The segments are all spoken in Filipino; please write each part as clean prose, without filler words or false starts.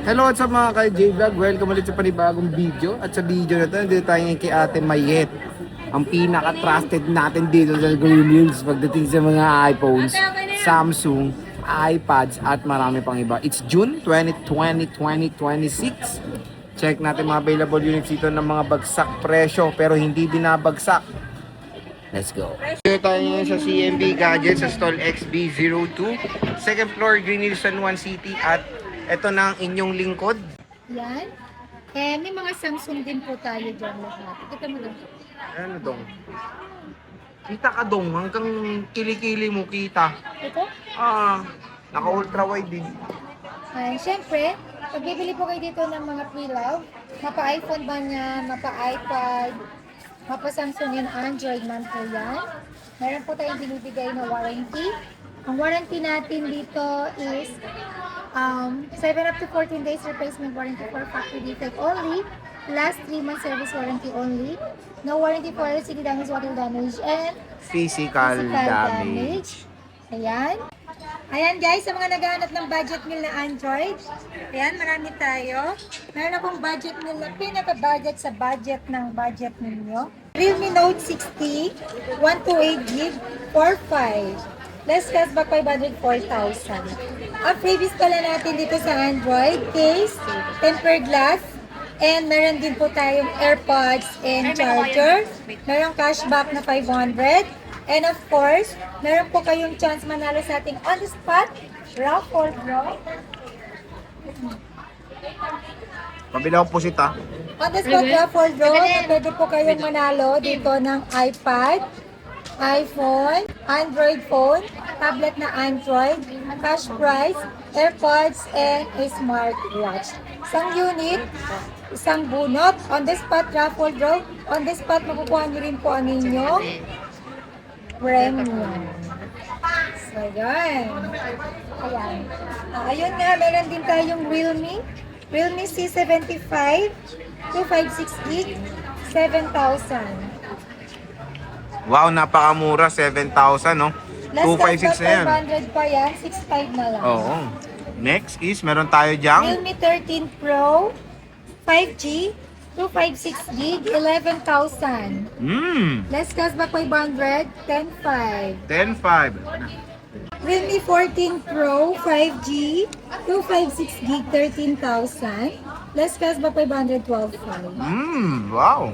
Hello sa mga ka-J-Vlog, welcome ulit sa panibagong video. At sa video na ito, nandito tayo ngayon kay Ate Mayet, ang pinaka-trusted natin dito sa Green Hills pagdating sa mga iPhones, Samsung, iPads at marami pang iba. It's June 2020, 2026. Check natin mga available units dito ng mga bagsak presyo pero hindi binabagsak. Let's go. Dito tayo ngayon sa CMB Gadgets sa stall XB02, second floor, Green Hills, San Juan City. At ito na ang inyong lingkod. Yan. Eh, may mga Samsung din po tayo dyan lahat. Kita mo lang. Ano dong? Kita ka dong, hanggang kilikili mo kita. Ito? Naka ultra wide din. Ay, syempre, pag bibili po kayo dito ng mga pre-love, mapa-iPhone ba niya, mapa-iPad, mapa-Samsung yan, Android man po yan. Meron po tayong binibigay na warranty. Ang warranty natin dito is 7 up to 14 days replacement warranty for factory defect only. Last 3 months service warranty only. No warranty for LCD damage, water damage, and Physical damage. Ayan. Ayan guys, sa mga naghahanap ng budget meal na Android, ayan, marami tayo. Meron akong budget meal na pinaka-budget sa budget ng budget ninyo. Realme Note 60, 128GB, 45. Less cashback 504,000. Ang freebies pala natin dito sa Android, case, tempered glass, and meron din po tayong AirPods and charger. Meron cashback na 500. And of course, meron po kayong chance manalo sa ating on-the-spot raffle draw. Pabilaw po sita. On-the-spot raffle draw, pwede po kayong manalo dito ng iPad, iPhone, Android phone, tablet na Android, cash prize, AirPods, and a smartwatch. Isang unit, isang bunot, on-the-spot raffle draw, on-the-spot makukuha niyo rin po ang inyong premium. So, yan. Ayan. Ayun nga, meron din tayong Realme C75, 256GB, 7,000. Wow, napakamura. 7,000, no? Last 256 na yan. 500 pa yan, 6,500 na lang. Oo. Next is, meron tayo dyang Realme 13 Pro, 5G, 256GB, 11,000. Less cashback 500, 10,500. 10,500. Realme 14 Pro, 5G, 256GB, 13,000. Less cashback 500, 12,500. Wow.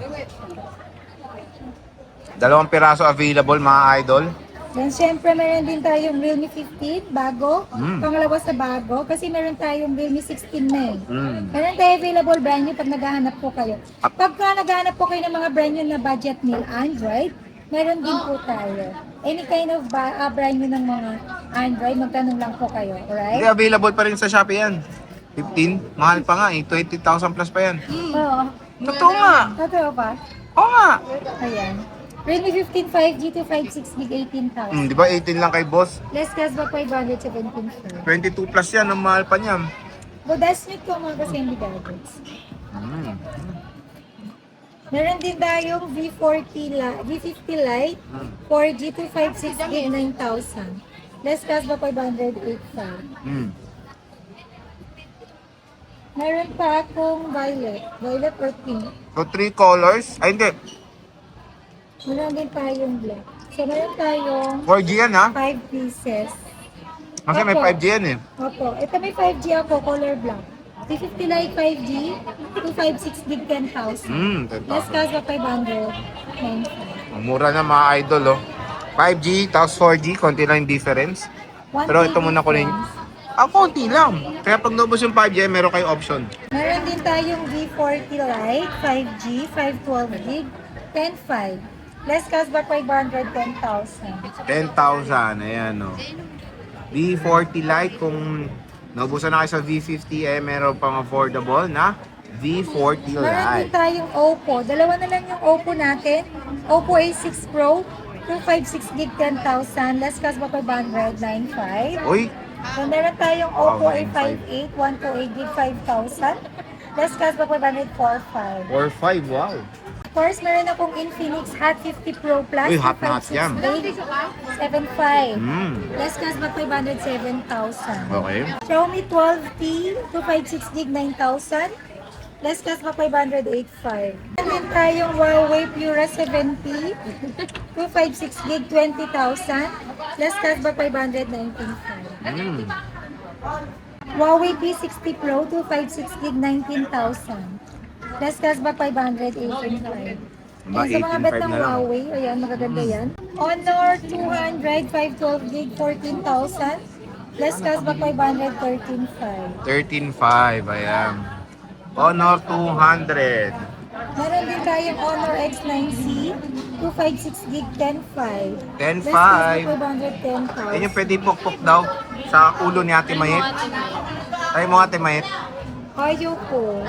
Dalawang piraso available, mga idol. Then, syempre, meron din tayong Realme 15, bago. Pangalawa sa bago, kasi meron tayong Realme 16 na eh. Meron tayo available brand new pag naghahanap po kayo. Pagka naghahanap po kayo ng mga brand new na budget meal Android, meron din po tayo. Any kind of brand new ng mga Android, magtanong lang po kayo, Hindi, alright? available pa rin sa Shopee yan. 15, mahal pa nga eh. 20,000 plus pa yan. Oo. Totoo nga. Totoo pa? Oo nga. Ayan. Realme 15 5G to 56GB, 18,000. Di ba 18 lang kay boss? Less cashback 500, 17,400. 22 plus yan, ang mahal pa niyan. Bodas nyo ko mga kasi gadgets. Meron din tayong V50 Lite, 4G to 56GB, 9,000. Less cashback 500, 8,500. Meron pa akong violet or pink. So 3 colors. Ay hindi, Meron din tayong black. So meron tayong 4G yan ha. 5 pieces. Kasi may Opo. 5G yan eh. Opo, ito may 5G ako, color black. 350 Lite 5G, 256GB, 10,000. Less 10,000. cashback 500, 9,500. Ang mura na mga idol oh. 5G tapos 4G, konti lang yung difference. Pero ito muna ko rin. Konti lang. Kaya pag naubos yung 5G, meron kayong option. Meron din tayong V40 Lite 5G, 512GB, 10,500. Less cashback 500, 10,000. 10,000. Ayan oh. V40 Lite, kung naubusan na kayo sa V50, meron pang affordable na V40 Meron din Lite. tayong Oppo. Dalawa na lang yung Oppo natin. Oppo A6 Pro, 256GB, 10,000. Less cashback 500, 9,500. Uy, So, meron tayong Wow, Oppo 9,500. A58, 128GB, 5,000. Less cashback 500, 4,500. 4,500. Wow. Of course, meron akong Infinix Hot 50 Pro Plus. Uy, hot na hot 256 yan. gig, 7.5. Mm. Less cashback 500, 7,000. Okay. Xiaomi 12T, 256 gig, 9,000. Less cashback 500, 8,500. Meron din tayong Huawei Pura 7T, 256 gig, 20,000. Less cashback 500, 19,500. Mm. Huawei P60 Pro 256 gig 19,000. Less cashback 500 18,500. Ba, Yan sa mga bet 18,500 ng na lang. Huawei, ayan magaganda yan. Honor 200 512 gig 14,000. Less cashback 500 13,500. 13.5, ayan. Honor 200. Meron din tayong Honor X9C 256 gig 10,500. 10,500. Less cashback 500 Yan yung 10,000. pwede pukpok daw sa ulo ni Ate Mayet. Ay mo Ate Mayet. Ayaw ko.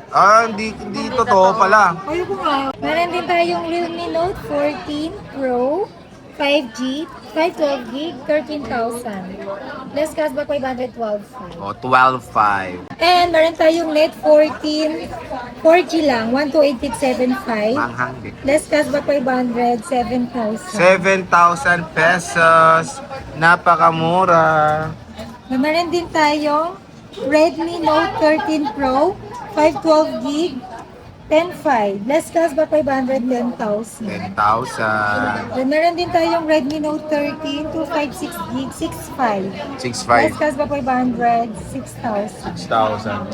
Ah, hindi totoo pala. Ayaw ko nga. Meron din tayong Realme Note 14 Pro 5G 512 gig 13,000. Less cashback 512,500. O, 12.5. And meron tayong Net 14 4G lang 12875. Manghang din. Less cashback 500 7,000. 7,000 pesos. Napakamura. Meron din tayong Redmi Note 13 Pro 512 gig 10,500. Less cashback 500 10,000. 10,000. Then meron din tayong Redmi Note 13 256 gig 6,500. Less 6,500. cashback 500 6,000. 6,000.